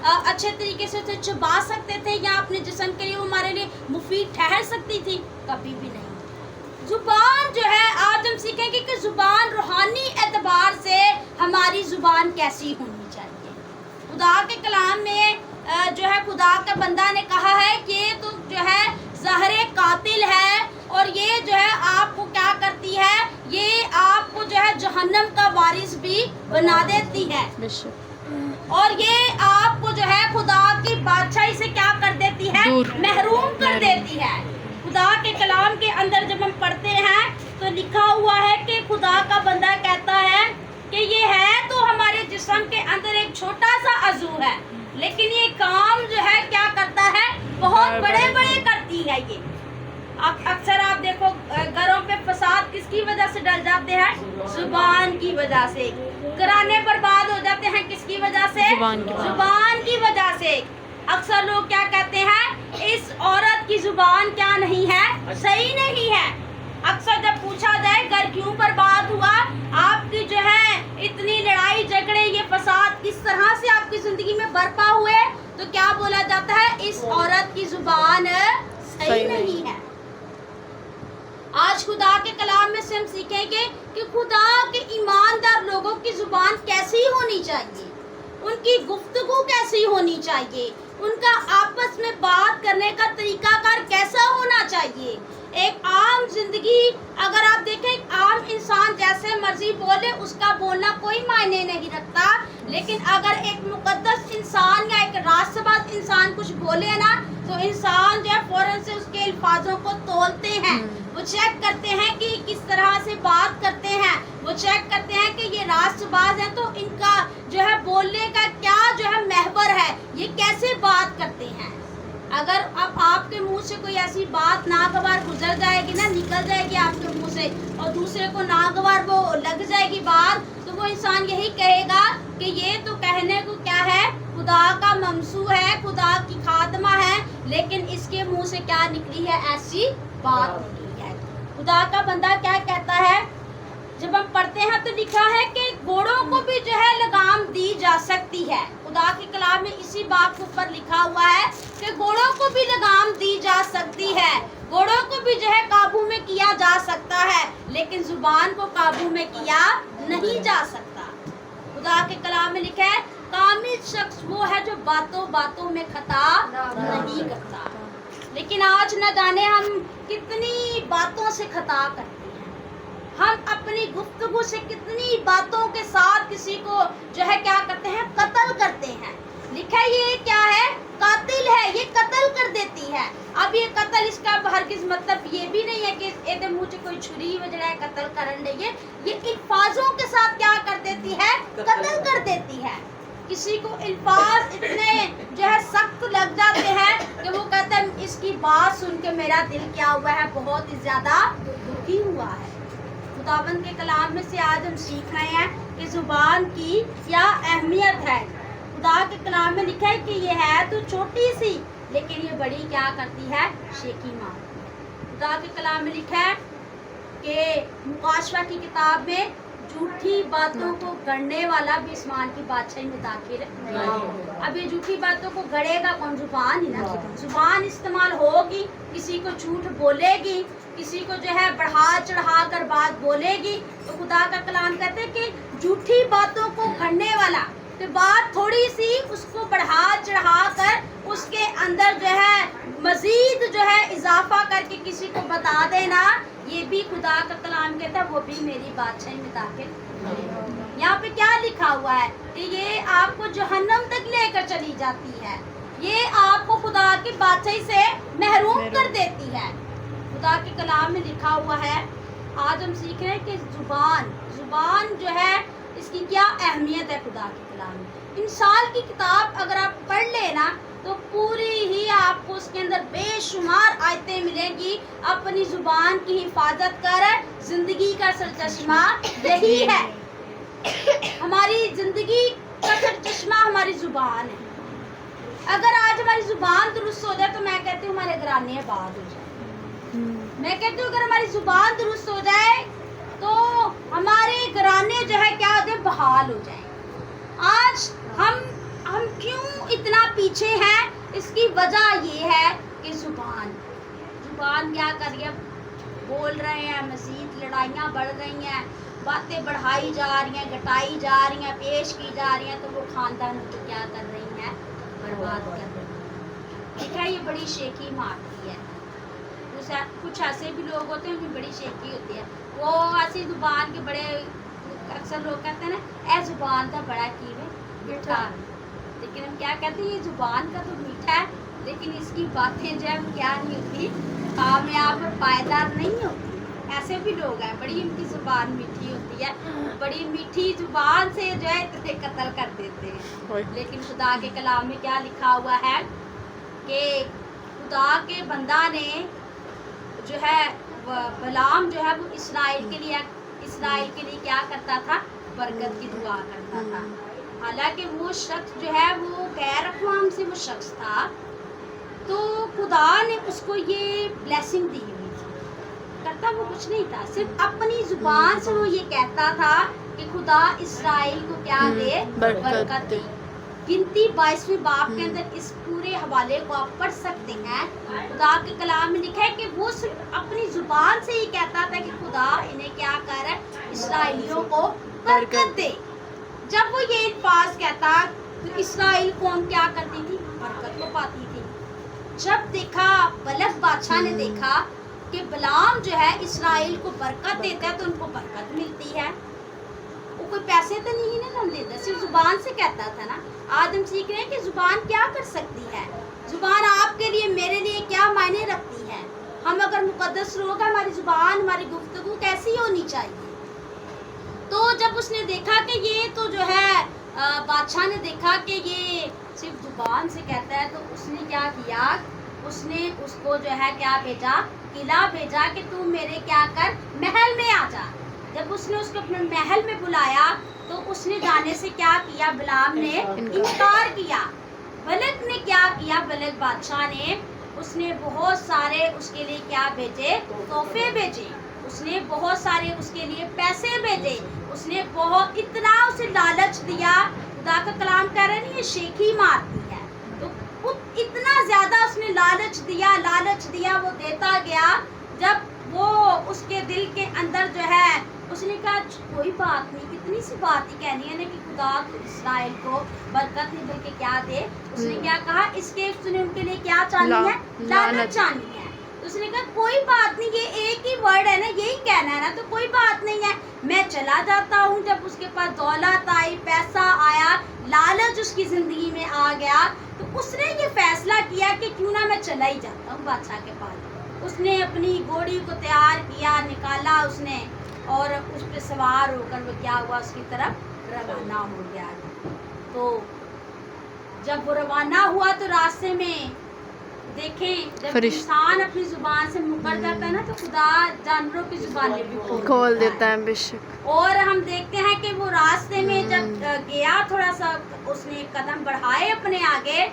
अच्छे तरीके से उसे चबा सकते थे या अपने जिस्म के लिए वो हमारे लिए मुफीद ठहर सकती थी? कभी भी नहीं। ज़ुबान जो है, आज हम सीखेंगे कि ज़ुबान रूहानी एतबार से हमारी ज़ुबान कैसी होनी चाहिए। खुदा के कलाम में जो है खुदा का बंदा ने कहा है कि ये तो जो है ज़हरे कातिल है और ये जो है आपको क्या करती है, ये आपको जो है जहन्नम का वारिस भी बना देती है और ये आपको जो है खुदा की बादशाही से क्या कर देती है, महरूम कर देती है। खुदा के कलाम के अंदर जब हम पढ़ते हैं तो लिखा हुआ है कि खुदा का बंदा कहता है कि ये है तो हमारे जिस्म के अंदर एक छोटा सा अज़ू है, लेकिन ये काम जो है क्या करता है, बहुत बड़े बड़े करती है। ये अक्सर आप देखो घरों पे फसाद किसकी वजह से डल जाते हैं, जुबान की वजह से। घराने बर्बाद हो जाते हैं किसकी वजह से, जुबान की वजह से। अक्सर लोग क्या कहते हैं, इस औरत की जुबान क्या नहीं है, सही नहीं है। अक्सर जब पूछा जाए घर क्यों बर्बाद हुआ, आपकी जो है इतनी लड़ाई झगड़े ये फसाद किस तरह से आपकी जिंदगी में बरपा हुए, तो क्या बोला जाता है, इस औरत की जुबान सही नहीं है। आज खुदा के कलाम में से हम सीखेंगे कि खुदा के ईमानदार लोगों की जुबान कैसी होनी चाहिए, उनकी गुफ्तगू कैसी होनी चाहिए, उनका आपस में बात करने का तरीकाकार कैसा होना चाहिए। एक आम जिंदगी अगर आप देखें, आम इंसान जैसे मर्जी बोले उसका बोलना कोई मायने नहीं रखता, लेकिन अगर एक मुकद्दस इंसान या एक रास्तबाज इंसान कुछ बोले ना, तो इंसान जो है फौरन से उसके अल्फाजों को तोलते हैं, वो चेक करते हैं कि किस तरह से बात करते हैं, वो चेक करते हैं कि ये रास्तबाज है तो इनका जो है बोलने का क्या जो है महवर है, ये कैसे बात करते हैं। अगर अब आपके मुंह से कोई ऐसी बात नागवार गुजर जाएगी ना, निकल जाएगी आपके मुंह से और दूसरे को नागवार वो लग जाएगी बात, तो वो इंसान यही कहेगा कि ये तो कहने को क्या है, खुदा का ममसू है, खुदा की खात्मा है, लेकिन इसके मुंह से क्या निकली है, ऐसी बात निकली है। खुदा का बंदा क्या कहता है, जब हम पढ़ते हैं तो लिखा है कि घोड़ों को भी जो है लगाम दी जा सकती है। खुदा के कलाम में इसी बात के ऊपर लिखा हुआ है कि घोड़ों को भी लगाम दी जा सकती है, घोड़ों को भी जो है काबू में किया जा सकता है, लेकिन जुबान को काबू में किया नहीं जा सकता। खुदा के कलाम में लिखा है, कामिल शख्स वो है जो बातों बातों में खता नहीं करता। लेकिन आज न जाने हम कितनी बातों से खता करते हैं, हम अपनी गुफ्तगू से कितनी बातों के साथ किसी को जो है क्या करते हैं, कत्ल करते हैं। लिखा है ये क्या है, कातिल है, ये कत्ल कर देती है। अब ये कत्ल, इसका हरगिज़ मतलब ये भी नहीं है कि एदे मुंह से कोई छुरी वजह है कत्ल करने, ये अल्फाजों के साथ क्या कर देती है, कत्ल कर देती है। किसी को अल्फाज इतने जो है सख्त लग जाते हैं कि वो कहता है इसकी बात सुन के मेरा दिल क्या हुआ है, बहुत ही ज्यादा दुखी हुआ है। खुदाबंद के कलाम में से आज हम सीख रहे हैं कि जुबान की क्या अहमियत है। खुदा के कलाम में लिखा है कि ये है तो छोटी सी, लेकिन ये बड़ी क्या करती है, शेखी मार। खुदा के कलाम में लिखा है कि मुकाशवा की किताब में झूठी बातों को गढ़ने वाला भी आसमान की बादशाही में दाखिल है। अब ये झूठी बातों को गढ़ेगा कौन, जुबान ही ना। जुबान इस्तेमाल होगी, किसी को झूठ बोलेगी, किसी को जो है बढ़ा चढ़ा कर बात बोलेगी, तो खुदा का कलाम कहते हैं कि झूठी बातों को गढ़ने वाला, तो बात थोड़ी सी उसको बढ़ा चढ़ा कर उसके अंदर जो है मजीद जो है इजाफा करके किसी को बता देना, ये भी खुदा का कलाम कहता है वो भी मेरी बादशाही में दाखिल। यहाँ पे क्या लिखा हुआ है कि ये आपको जहन्नम तक लेकर चली जाती है, ये आपको खुदा की बादशाही से महरूम कर देती है। खुदा के कलाम में लिखा हुआ है, आज हम सीख रहे हैं कि जुबान जो है इसकी क्या अहमियत है। खुदा के कलाम में इंसान की किताब अगर आप पढ़ लेना तो पूरी ही आपको उसके अंदर बेशुमार आयतें मिलेंगी। अपनी जुबान की हिफाजत कर, जिंदगी का सरचश्मा यही है। हमारी जिंदगी का सरचश्मा हमारी जुबान है। अगर आज हमारी जुबान दुरुस्त हो जाए तो मैं कहती हूँ हमारे घराने आबाद हो जाए। मैं कहती हूँ अगर हमारी जुबान दुरुस्त हो जाए तो हमारे घराने जो है क्या होते, बहाल हो जाए। आज हम क्यों इतना پیچھے ہے اس کی وجہ یہ ہے کہ زبان کیا کر رہی ہے، بول رہے ہیں، مزید لڑائیاں بڑھ رہی ہیں، باتیں بڑھائی جا رہی ہیں، گھٹائی جا رہی ہیں، پیش کی جا رہی ہیں، تو وہ خاندانوں کو کیا کر رہی ہیں، برباد کر رہی ہیں۔ ٹھیک ہے، یہ بڑی شیخی مارتی ہے۔ کچھ ایسے بھی لوگ ہوتے ہیں ان کی بڑی شیخی ہوتی ہے، وہ ایسی زبان کے بڑے، اکثر لوگ کہتے ہیں نا اے زبان کا بڑا کیویں میٹھا، لیکن ہم کیا کہتے ہیں یہ زبان کا تو میٹھا ہے لیکن اس کی باتیں جو ہے کیا نہیں ہوتی، کامیاب اور پائیدار نہیں ہوتی۔ ایسے بھی لوگ ہیں بڑی ان کی زبان میٹھی ہوتی ہے، بڑی میٹھی زبان سے جو ہے اتنے قتل کر دیتے ہیں، لیکن خدا کے کلام میں کیا لکھا ہوا ہے کہ خدا کے بندہ نے جو ہے بلعام جو ہے وہ اسرائیل کے لیے کیا کرتا تھا، برکت کی دعا کرتا تھا، حالانکہ وہ شخص جو ہے وہ غیر اقوام سے وہ شخص تھا، تو خدا نے اس کو یہ بلیسنگ دی ہوئی تھی، کرتا وہ کچھ نہیں تھا، صرف اپنی زبان سے وہ یہ کہتا تھا کہ خدا اسرائیل کو کیا دے، برکت دے۔ گنتی 22ویں باب کے اندر اس پورے حوالے کو آپ پڑھ سکتے ہیں، خدا کے کلام میں لکھا ہے کہ وہ صرف اپنی زبان سے ہی کہتا تھا کہ خدا انہیں کیا کر اسرائیلیوں کو برکت دے۔ جب وہ یہ الفاظ کہتا تو اسرائیل قوم کیا کرتی تھی، برکت کو پاتی تھی۔ جب دیکھا بلق بادشاہ نے دیکھا کہ بلعام جو ہے اسرائیل کو برکت دیتا ہے تو ان کو برکت ملتی ہے، وہ کوئی پیسے تو نہیں نا دیتا، صرف زبان سے کہتا تھا نا۔ آج ہم سیکھ رہے ہیں کہ زبان کیا کر سکتی ہے، زبان آپ کے لیے میرے لیے کیا معنی رکھتی ہے، ہم اگر مقدس لوگ ہیں ہماری زبان ہماری گفتگو کیسی ہونی چاہیے۔ تو جب اس نے دیکھا کہ یہ تو جو ہے بادشاہ نے دیکھا کہ یہ صرف زبان سے کہتا ہے، تو اس نے کیا کیا، اس نے اس کو جو ہے کیا بھیجا، قلعہ بھیجا کہ تم میرے کیا کر محل میں آ جا۔ جب اس نے اس کو اپنے محل میں بلایا تو اس نے جانے سے کیا کیا، بلعام نے انکار کیا۔ بلق نے کیا کیا، بلق بادشاہ نے اس نے بہت سارے اس کے لیے کیا بھیجے، تحفے بھیجے، اس نے بہت سارے اس کے لیے پیسے بھیجے، اس نے بہت اتنا اسے لالچ دیا۔ خدا کا کلام کہہ رہے ہیں یہ شیخی مارتی ہے، تو اتنا زیادہ اس نے لالچ دیا، وہ دیتا گیا۔ جب وہ اس کے دل کے اندر جو ہے اس نے کہا کوئی بات نہیں، اتنی سی بات ہی کہنی ہے نا کہ خدا تو اسرائیل کو برکت نہیں بلکہ کیا دے۔ اس نے کیا کہا، اس کے اس نے ان کے لیے کیا چانی ہے، لعنت چانی ہے۔ اس نے کہا کوئی بات نہیں، یہ ایک ہی ورڈ ہے نا، یہی کہنا ہے نا، تو کوئی بات نہیں ہے، میں چلا جاتا ہوں۔ جب اس کے پاس دولت آئی، پیسہ آیا، لالچ اس کی زندگی میں آ گیا، تو اس نے یہ فیصلہ کیا کہ کیوں نہ میں چلا ہی جاتا ہوں بادشاہ کے پاس۔ اس نے اپنی گھوڑی کو تیار کیا، نکالا اس نے، اور اس پہ سوار ہو کر وہ کیا ہوا، اس کی طرف روانہ ہو گیا۔ تو جب وہ روانہ ہوا تو راستے میں دیکھیں جب انسان اپنی زبان سے مکر جاتا ہے نا تو خدا جانوروں کی زبانیں بھی کھول دیتا ہے بے شک۔ اور ہم دیکھتے ہیں کہ وہ راستے میں جب گیا، تھوڑا سا اس نے قدم بڑھائے اپنے آگے،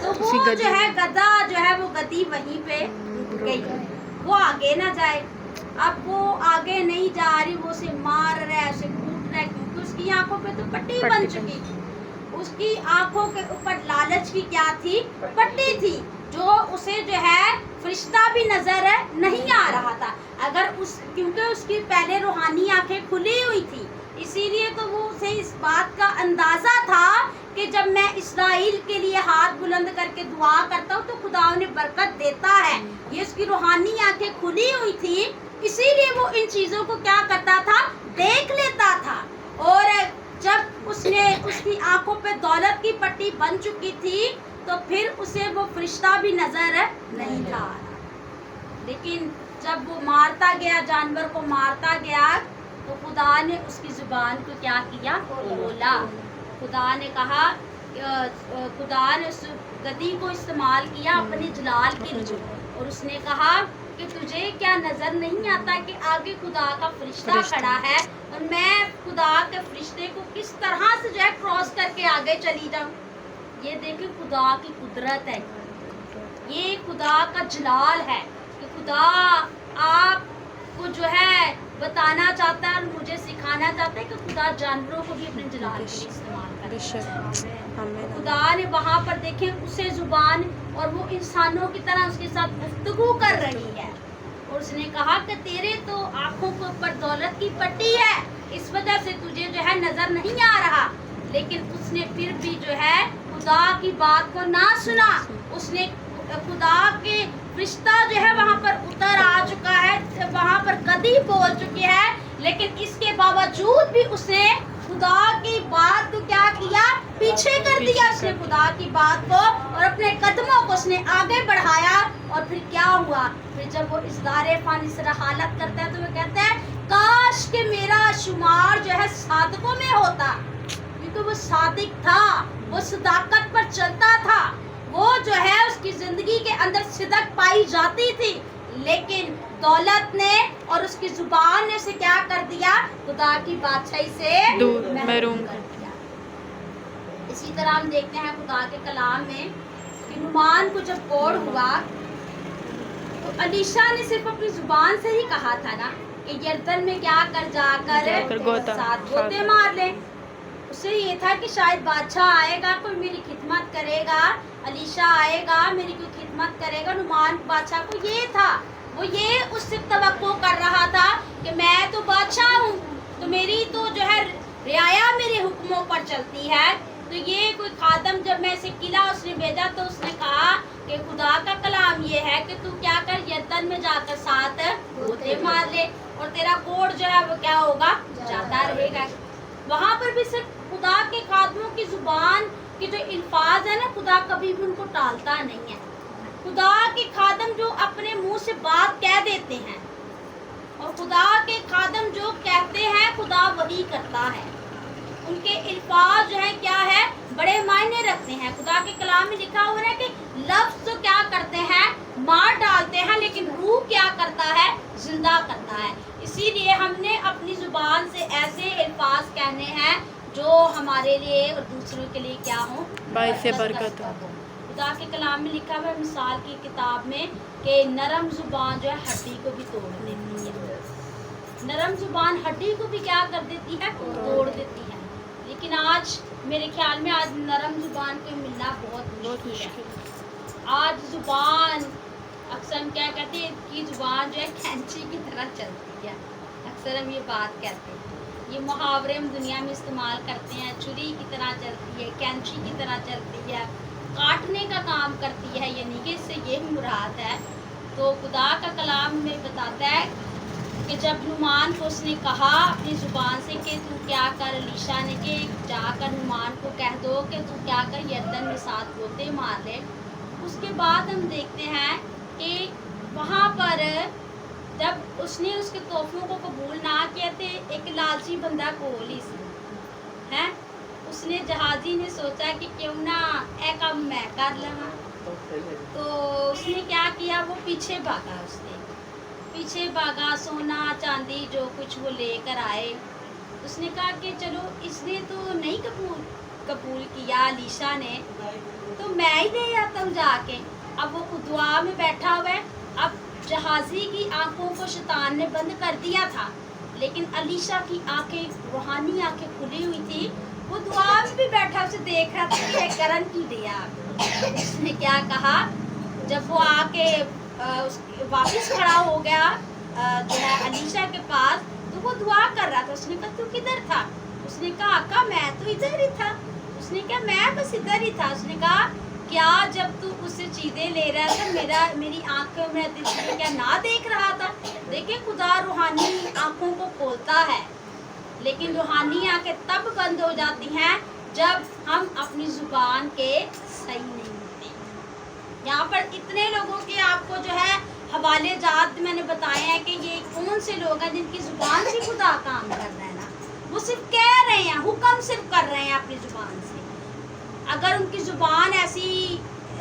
تو وہ جو ہے گدھا جو ہے وہ گدھی وہیں پہ رک گئی، وہ آگے نہ جائے۔ اب وہ آگے نہیں جا رہی، وہ اسے مار رہا ہے، اسے کوٹ رہا ہے، کیونکہ اس کی آنکھوں پہ تو پٹی بن چکی تھی، اس کی آنکھوں کے اوپر لالچ کی کیا تھی، پٹی تھی، جو اسے جو ہے فرشتہ بھی نظر نہیں آ رہا تھا، اگر کیونکہ اس کی پہلے روحانی آنکھیں کھلی ہوئی تھی، اسی لیے تو وہ اسے اس بات کا اندازہ تھا کہ جب میں اسرائیل کے لیے ہاتھ بلند کر کے دعا کرتا ہوں تو خدا انہیں برکت دیتا ہے۔ یہ اس کی روحانی آنکھیں کھلی ہوئی تھی، اسی لیے وہ ان چیزوں کو کیا کرتا تھا، دیکھ لیتا تھا۔ اور جب اس کی آنکھوں پہ دولت کی پٹی بن چکی تھی تو پھر اسے وہ فرشتہ بھی نظر نہیں تھا آ رہا۔ لیکن جب وہ مارتا گیا، جانور کو مارتا گیا، تو خدا نے اس کی زبان کو کیا کیا، کھولا۔ خدا نے کہا، خدا نے اس گدھی کو استعمال کیا اپنے جلال کے لیے، اور اس نے کہا کہ تجھے کیا نظر نہیں آتا کہ آگے خدا کا فرشتہ کھڑا ہے اور میں خدا کے فرشتے کو کس طرح سے جو ہے کراس کر کے آگے چلی جاؤں۔ یہ دیکھیں خدا کی قدرت ہے، یہ خدا کا جلال ہے کہ خدا آپ کو جو ہے بتانا چاہتا ہے اور مجھے سکھانا چاہتا ہے کہ خدا جانوروں کو بھی اپنے جلال کے لیے استعمال کرتا ہے۔ خدا نے وہاں پر دیکھیں اسے زبان اور وہ انسانوں کی طرح اس کے ساتھ گفتگو کر رہی ہے، اور اس نے کہا کہ تیرے تو آنکھوں کے اوپر دولت کی پٹی ہے، اس وجہ سے تجھے جو ہے نظر نہیں آ رہا. لیکن اس نے پھر بھی جو ہے خدا کی بات کو نہ سنا. اس نے خدا کے رشتہ جو ہے وہاں پر اتر آ چکا ہے، وہاں پر قدی بول چکی ہے، لیکن اس کے باوجود بھی اس نے خدا کی بات کو کیا کیا؟ پیچھے کر دیا اس نے خدا کی بات کو، اور اپنے قدموں کو اس نے آگے بڑھایا. اور پھر کیا ہوا؟ پھر جب وہ اصرار فانی سے حالت کرتا ہے تو وہ کہتا ہے کاش کہ میرا شمار جو ہے صادقوں میں ہوتا، کیونکہ وہ صادق تھا، وہ صداقت پر چلتا تھا، وہ جو ہے اس کی زندگی کے اندر صدق پائی جاتی تھی. لیکن دولت نے اور اس کی زبان نے اسے کیا کر دیا؟ خدا کی بادشاہی سے محروم کر دیا. اسی طرح ہم دیکھتے ہیں خدا کے کلام میں کہ نعمان کو جب کوڑ ہوا تو الیشا نے صرف اپنی زبان سے ہی کہا تھا نا کہ یردن میں کیا کر جا کر 7 غوطے مار لیں. اسے یہ تھا کہ شاید بادشاہ آئے گا، کوئی میری خدمت کرے گا، الیشا آئے گا میری کوئی خدمت کرے گا. نعمان بادشاہ کو یہ تھا، وہ یہ اس سے توقع کر رہا تھا کہ میں تو بادشاہ ہوں، تو میری تو جو ہے رعایا میرے حکموں پر چلتی ہے. تو یہ کوئی خادم جب میں اسے قلعہ اس نے بھیجا تو اس نے کہا کہ خدا کا کلام یہ ہے کہ تو کیا کر یردن میں جا کر 7 غوطے مار لے اور تیرا کوڑ جو ہے وہ کیا ہوگا؟ جاتا رہے گا. وہاں پر بھی صرف خدا کے خادموں کی زبان کی جو الفاظ ہے نا، خدا کبھی بھی ان کو ٹالتا نہیں ہے. خدا کے خادم جو اپنے منہ سے بات کہہ دیتے ہیں، اور خدا کے خادم جو کہتے ہیں خدا وہی کرتا ہے. ان کے الفاظ جو ہیں کیا ہے؟ بڑے معنی رکھتے ہیں. خدا کے کلام میں لکھا ہوا ہے کہ لفظ تو کیا کرتے ہیں؟ مار ڈالتے ہیں، لیکن روح کیا کرتا ہے؟ زندہ کرتا ہے. اسی لیے ہم نے اپنی زبان سے ایسے الفاظ کہنے ہیں جو ہمارے لیے اور دوسروں کے لیے کیا ہوں؟ باعث برکت ہو. خدا کے کلام میں لکھا ہوا ہے مثال کی کتاب میں کہ نرم زبان جو ہے ہڈی کو بھی توڑ دیتی ہے. نرم زبان ہڈی کو بھی کیا کر دیتی ہے؟ توڑ دیتی ہے. لیکن آج میرے خیال میں آج نرم زبان کو ملنا بہت مشکل ہے. آج زبان اکثر ہم کیا کہتے ہیں کہ زبان جو ہے کینچی کی طرح چلتی ہے. اکثر ہم یہ بات کہتے ہیں، یہ محاورے ہم دنیا میں استعمال کرتے ہیں. چھری کی طرح چلتی ہے، کینچی کی طرح چلتی ہے، کاٹنے کا کام کرتی ہے، یعنی کہ اس سے یہ مراد ہے. تو خدا کا کلام ہمیں بتاتا ہے کہ جب نعمان کو اس نے کہا اپنی زبان سے کہ تو کیا کر، الیشا نے کہ جا کر نعمان کو کہہ دو کہ تو کیا کر یردن میں 7 غوطے مار لے. اس کے بعد ہم دیکھتے ہیں کہ وہاں پر جب اس نے اس کے تحفوں کو قبول نہ کیا تھے، ایک لالچی بندہ کولی سے ہے، اس نے جہازی نے سوچا کہ کیوں نہ اے کام میں کر لوں. تو اس نے کیا کیا؟ وہ پیچھے بھاگا. اس نے پیچھے بھاگا، سونا چاندی جو کچھ وہ لے کر آئے. اس نے کہا کہ چلو اس نے تو نہیں قبول کیا الیشا نے، تو میں ہی لے آتا ہوں جا کے. اب وہ دعا میں بیٹھا ہوا ہے. اب جہازی کی آنکھوں کو شیطان نے بند کر دیا تھا، لیکن الیشا کی آنکھیں، روحانی آنکھیں کھلی ہوئی تھی. وہ دعا میں بھی بیٹھا اسے دیکھ رہا تھا کہ کرن کی دیا. اس نے کیا کہا جب وہ آ کے واپس کھڑا ہو گیا جو ہے الیشا کے پاس، تو وہ دعا کر رہا تھا. اس نے کہا تو کدھر تھا؟ اس نے کہا آقا میں تو ادھر ہی تھا. اس نے کہا میں بس ادھر ہی تھا. اس نے کہا کیا جب تو اس سے چیزیں لے رہا تھا میری آنکھوں میں دل کیا نہ دیکھ رہا تھا؟ دیکھیں خدا روحانی آنکھوں کو کھولتا ہے، لیکن روحانی آنکھیں تب بند ہو جاتی ہیں جب ہم اپنی زبان کے صحیح نہیں ہوتے. یہاں پر اتنے لوگوں کے آپ کو جو ہے حوالے جات میں نے بتایا ہے کہ یہ کون سے لوگ ہیں جن کی زبان سے خدا کام کر رہا ہے نا، وہ صرف کہہ رہے ہیں، حکم صرف کر رہے ہیں اپنی زبان سے. اگر ان کی زبان ایسی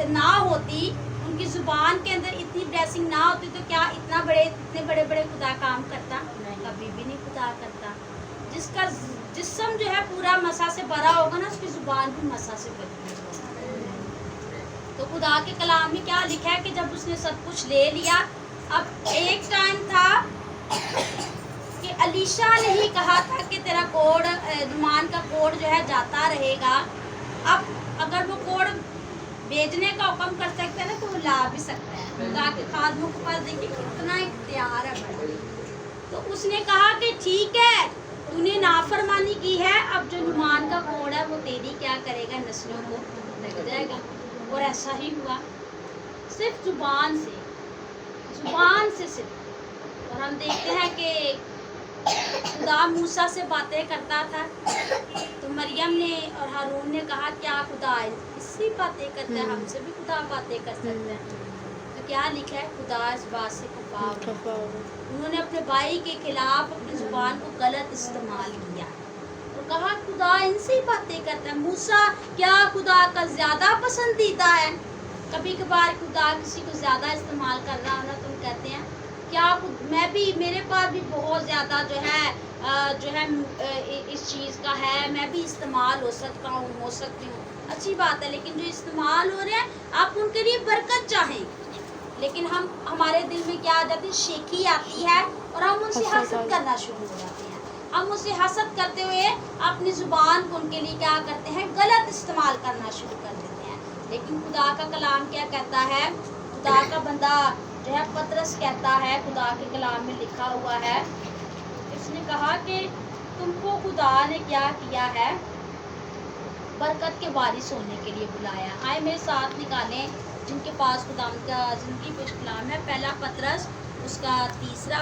نہ ہوتی، ان کی زبان کے اندر اتنی بلیسنگ نہ ہوتی، تو کیا اتنے بڑے بڑے خدا کام کرتا؟ کبھی بھی نہیں خدا کرتا. جس کا جسم جو ہے پورا مسا سے بھرا ہوگا نا، اس کی زبان بھی مسا سے بھری ہوگی. تو خدا کے کلام میں کیا لکھا ہے کہ جب اس نے سب کچھ لے لیا، اب ایک ٹائم تھا کہ الیشا نے ہی کہا تھا کہ تیرا کوڑ، نعمان کا کوڑ جو ہے جاتا رہے گا. اب अगर वो कोड भेजने का हुक्म कर सकता है ना तो वो ला भी सकता है। खुदा के खादमों के पास देखिए कितना इख्तियार है बड़ा। तो उसने कहा कि ठीक है, तूने नाफरमानी की है, अब जो नुमान का कोड है वो तेरी क्या करेगा, नस्लों को लग जाएगा। और ऐसा ही हुआ, सिर्फ जुबान से सिर्फ। और हम देखते हैं कि खुदा मूसा से बातें करता था, तो मरियम ने और हारून ने कहा क्या खुदा इससे बातें करता है, हमसे भी खुदा बातें कर सकता है। तो क्या लिखा है, खुदा इस बात से खफा हुआ। उन्होंने अपने भाई के खिलाफ अपनी जुबान को गलत इस्तेमाल किया और कहा खुदा इनसे ही बातें करता है। मूसा क्या खुदा का ज़्यादा पसंदीदा है? कभी कभार खुदा किसी को ज़्यादा इस्तेमाल कर रहा हो ना, तुम कहते हैं क्या मैं भी, मेरे पास भी बहुत ज़्यादा जो है इस चीज़ का है, मैं भी इस्तेमाल हो सकती हूँ, अच्छी बात है। लेकिन जो इस्तेमाल हो रहे हैं आप उनके लिए बरकत चाहें, लेकिन हमारे दिल में क्या आ जाती है, शेखी आती है और हम उनसे हसद करना शुरू हो जाते हैं। हम उनसे हसद करते हुए अपनी ज़ुबान को उनके लिए क्या करते हैं, गलत इस्तेमाल करना शुरू कर देते हैं। लेकिन खुदा का कलाम क्या कहता है, खुदा का बंदा जो है पतरस कहता है, खुदा के कलाम में लिखा हुआ है, इसने कहा कि तुमको खुदा ने क्या किया है, बरकत के वारिस होने के लिए बुलाया। आए मेरे साथ निकालें जिनके पास खुदा का ज़िंदगी पे कलाम है, पहला पतरस उसका तीसरा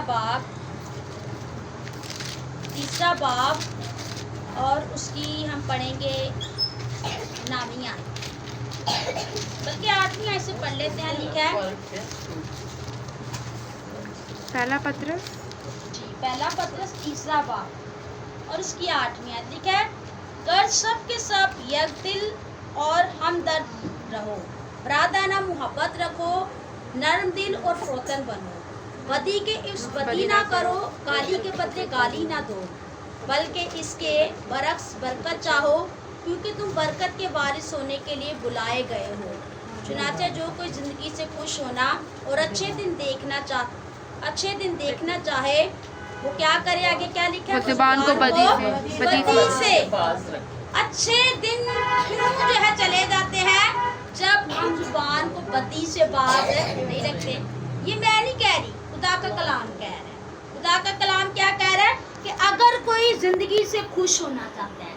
बाब और उसकी हम पढ़ेंगे 9वीं आयत, बल्कि 8वीं आयत से पढ़ लेते हैं। लिखा है पहला पतरस तीसरा बाब और उसकी 8वीं आयत। लिखा है कर सब के सब यकदिल और हमदर्द रहो, बरादाना मुहब्बत रखो, नरम दिल और फरोतन बनो, बदी के इस बदी ना करो, गाली के बदले गाली ना दो, बल्कि इसके बरक्स बरकत चाहो, क्योंकि तुम बरकत के वारिस होने के लिए बुलाए गए हो। चुनाचे जो कोई ज़िंदगी से खुश होना और अच्छे दिन देखना चाहे वो क्या करे, आगे क्या लिखा है, जुबान को बदी से अच्छे दिन क्यों जो है चले जाते हैं जब हम जुबान को बदी से बात नहीं रखते। ये मैं नहीं कह रही, खुदा का कलाम कह रहा है। खुदा का कलाम क्या कह रहा है कि अगर कोई जिंदगी से खुश होना चाहता है,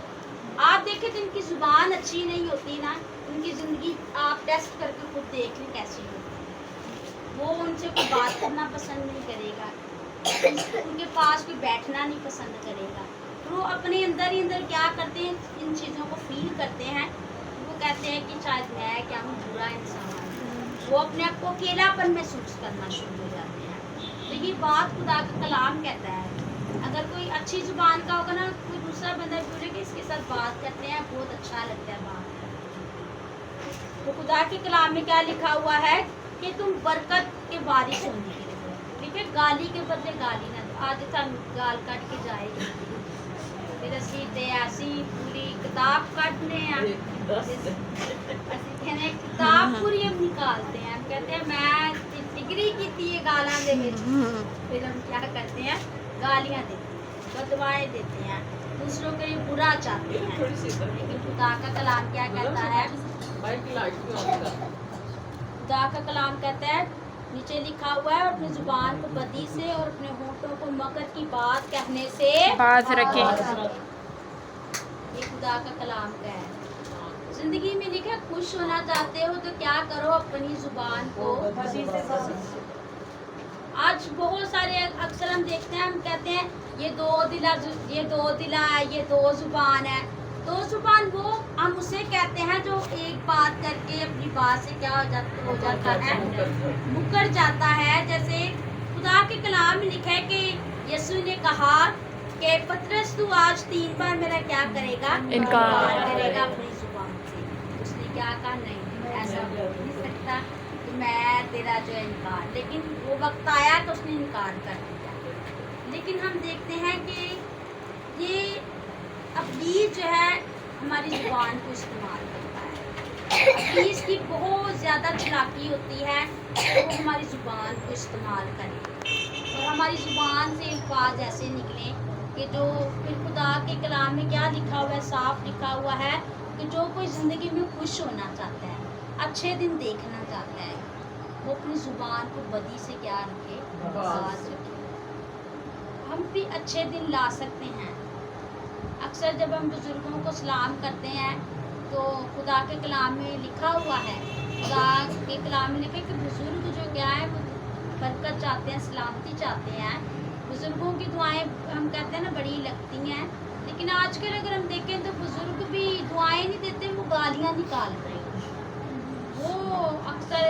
आप देखें जिनकी जुबान अच्छी नहीं होती ना, उनकी जिंदगी आप टेस्ट करके खुद देख लें कैसी होती है। वो उनसे कोई बात करना पसंद नहीं करेगा, उनके पास कोई बैठना नहीं पसंद करेगा। तो वो अपने अंदर ही अंदर क्या करते हैं, इन चीज़ों को फील करते हैं। वो कहते हैं कि शायद मैं क्या हूँ, बुरा इंसान हूँ। वो अपने आप को अकेलापन महसूस करना शुरू हो जाते हैं। तो ये बात खुदा का कलाम कहता है। अगर कोई अच्छी जुबान का होगा ना, कोई दूसरा बंदा बोले कि इसके साथ बात करते हैं, बहुत अच्छा लगता है बात करते। तो खुदा के कलाम में क्या लिखा हुआ है कि तुम बरकत के वारिस होने के लिए, ठीक है, गाली के बदले गाली ना दो। आज गाल कट के जाएगी, फिर असी ते ऐसी पूरी किताब कटने किताब पूरी हम निकालते हैं। हम कहते हैं मैं डिग्री की थी ये गाला दे, फिर हम क्या करते हैं, गालियाँ देते हैं, बदवाएँ देते हैं, दूसरों के लिए बुरा चाहते हैं। लेकिन खुदा का कलाम क्या कहता है, खुदा का कलाम कहता है, नीचे लिखा हुआ है, अपनी जुबान को बदी से और अपने होठों को मकर की बात कहने से बाज रखें। ये खुदा का कलाम का है। जिंदगी में लिखा खुश होना चाहते हो तो क्या करो, अपनी जुबान को बदी से। आज बहुत सारे अक्सर हम देखते हैं, हम कहते हैं ये दो दिला है, ये दो जुबान है। दो जुबान वो हम उसे कहते हैं जो एक बात करके अपनी बात से क्या हो जाता है, मुकर जाता है। जैसे खुदा के कलाम में लिखा है कि यीशु ने कहा कि पतरस तू आज 3 बार मेरा क्या करेगा, इनकार करेगा अपनी जुबान से। उसने क्या कहा, नहीं ऐसा हो नहीं सकता, मैं तेरा जो है इनकार। लेकिन वो वक्त आया तो उसने इनकार कर दिया। लेकिन हम देखते हैं कि ये इब्लीस जो है हमारी जुबान को इस्तेमाल करता है। इब्लीस की बहुत ज़्यादा चालाकी होती है तो वो हमारी जुबान को इस्तेमाल करे और हमारी जुबान से अल्फाज ऐसे निकले कि जो फिर खुदा के कलाम में क्या लिखा हुआ है, साफ लिखा हुआ है कि कि जो कोई ज़िंदगी में खुश होना चाहता है, अच्छे दिन देखना चाहता है, वो अपनी ज़ुबान को बदी से क्या रखे, बाज रखे। हम भी अच्छे दिन ला सकते हैं। अक्सर जब हम बुज़ुर्गों को सलाम करते हैं तो खुदा के कलाम में लिखा हुआ है, खुदा के कलाम में लिखा है कि बुज़ुर्ग जो क्या है वो बरकत चाहते हैं, सलामती चाहते हैं। बुज़ुर्गों की दुआएं हम कहते हैं ना बड़ी लगती हैं, लेकिन आजकल अगर हम देखें तो बुज़ुर्ग भी दुआएं नहीं देते, वो गालियाँ निकाल रहे हैं। वो अक्सर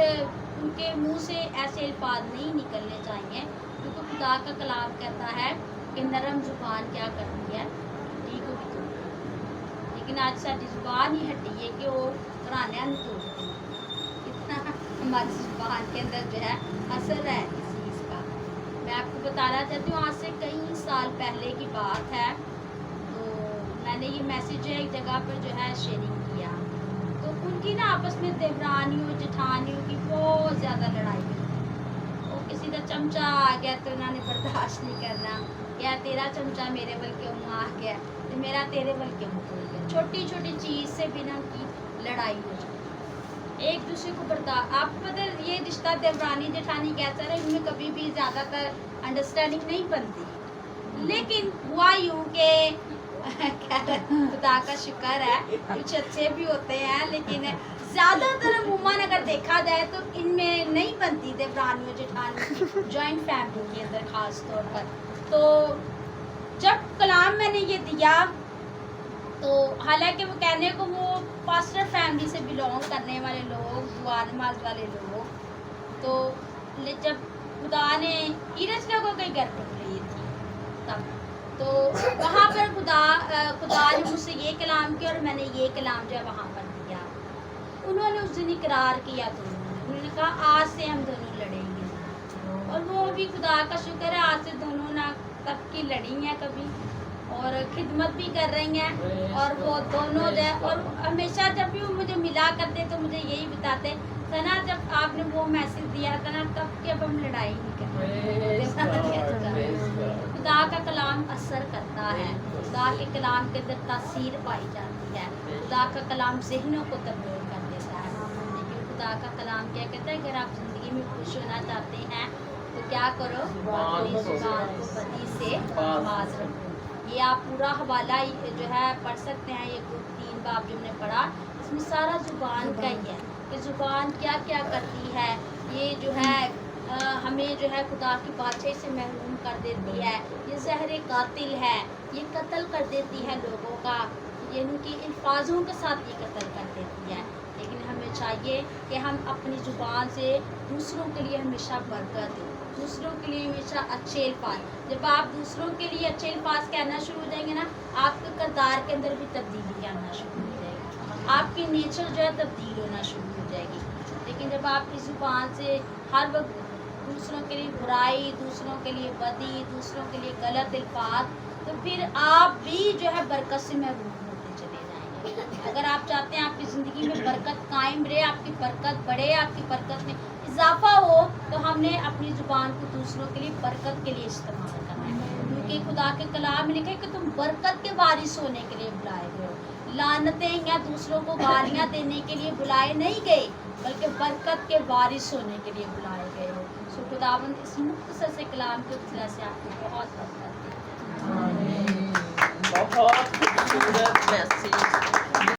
उनके मुंह से ऐसे अल्फाज नहीं निकलने चाहिए, क्योंकि खुदा का कलाम कहता है कि नरम ज़ुबान क्या करती है, हड्डी को भी तोड़ती। लेकिन आज साड़ी ज़ुबान ही हड्डी है कि वो घरानियां नहीं तोड़ती। इतना हमारी ज़ुबान के अंदर जो है असर है इस चीज़ का। मैं आपको बताना चाहती हूँ, आज से कई साल पहले की बात है, तो मैंने ये मैसेज जो है एक जगह पर जो है शेयरिंग किया, तो उनकी ना आपस में देवरानियों जेठानियों की बहुत ज़्यादा लड़ाई हुई। वो किसी का चमचा आ गया तो उन्होंने बर्दाश्त नहीं करना, या तेरा चमचा मेरे बल क्यों आ गया तो मेरा तेरे बल क्यों हो गया। छोटी छोटी चीज़ से भी ना उनकी लड़ाई हो जाती, एक दूसरे को बर्दाश्त। आपको पता है ये रिश्ता देवरानी जेठानी कैसा है, इनमें कभी भी ज़्यादातर अंडरस्टैंडिंग नहीं बनती। लेकिन हुआ यूँ के खुदा का शुक्र है कुछ अच्छे भी होते हैं, लेकिन ज़्यादातर अमूमन अगर देखा जाए तो इनमें नहीं बनती देवरानियों जेठानियों जॉइंट फैमिली के अंदर ख़ास तौर पर। तो जब कलाम मैंने ये दिया तो हालांकि वो कहने को वो पास्टर फैमिली से बिलोंग करने वाले लोग, दुआ नमाज वाले लोग, तो जब खुदा ने ईरज लोगों के घर पर बुलाई थी तब, तो वहाँ पर खुदा ने मुझसे ये कलाम किया और मैंने ये कलाम जो है वहाँ पर दिया। उन्होंने उस दिन इकरार किया, तो उन्होंने कहा आज से हम दोनों लड़ेंगे, और वो भी खुदा का शुक्र है आज से दोनों ना तब की लड़ी हैं कभी, और खिदमत भी कर रही हैं। और वो दोनों जो है, और हमेशा जब भी वो मुझे मिला करते तो मुझे यही बताते सना जब आपने वो मैसेज दिया था ना तब कि अब हम लड़ाई नहीं करते। खुदा का कलाम असर करता है, खुदा के कलाम के अंदर तासीर पाई जाती है, खुदा का कलाम ज़हनों को तब्दील कर देता है। लेकिन खुदा का कलाम क्या कहता है, अगर आप ज़िंदगी में खुश होना चाहते हैं तो क्या करो, अपनी ज़ुबान को बदी से बाज रखो। ये आप पूरा हवाला जो है पढ़ सकते हैं, ये 3 बाब जो हमने पढ़ा इसमें सारा ज़ुबान का ही है कि ज़ुबान क्या क्या करती है। ये जो है हमें जो है खुदा की बादशाही से महरूम कर देती है, ये ज़हर कातिल है, ये कत्ल कर देती है लोगों का, ये इनकी अल्फाजों के साथ ये कत्ल कर देती है। लेकिन हमें चाहिए कि हम अपनी ज़ुबान से दूसरों के लिए हमेशा बरकत दें, दूसरों के लिए हमेशा अच्छे अल्फाज। जब आप दूसरों के लिए अच्छे अल्फाज कहना शुरू हो जाएंगे ना, आपके किरदार के अंदर भी तब्दीली आना शुरू हो जाएगी, आपकी नेचर जो है तब्दील होना शुरू हो जाएगी। लेकिन जब आपकी ज़ुबान से हर वक्त दूसरों के लिए बुराई, दूसरों के लिए बदी, दूसरों के लिए गलत अल्फाज, तो फिर आप भी जो है बरकत से महरूम होते चले जाएंगे। अगर आप चाहते हैं आपकी ज़िंदगी में बरकत कायम रहे, आपकी बरकत बढ़े, आपकी बरकत में इजाफा हो, तो हमने अपनी ज़ुबान को दूसरों के लिए बरकत के लिए इस्तेमाल करना है। क्योंकि खुदा के कलाम में लिखा है कि तुम बरकत के वारिस होने के लिए बुलाए गए हो, लानतें या दूसरों को गालियाँ देने के लिए बुलाए नहीं गए, बल्कि बरकत के वारिस होने के लिए बुलाए गए हो। सो खुदावंद इस मुख्तसर से कलाम के वसीला से आपको बहुत बरकत दे। बहुत खूबसूरत मैसेज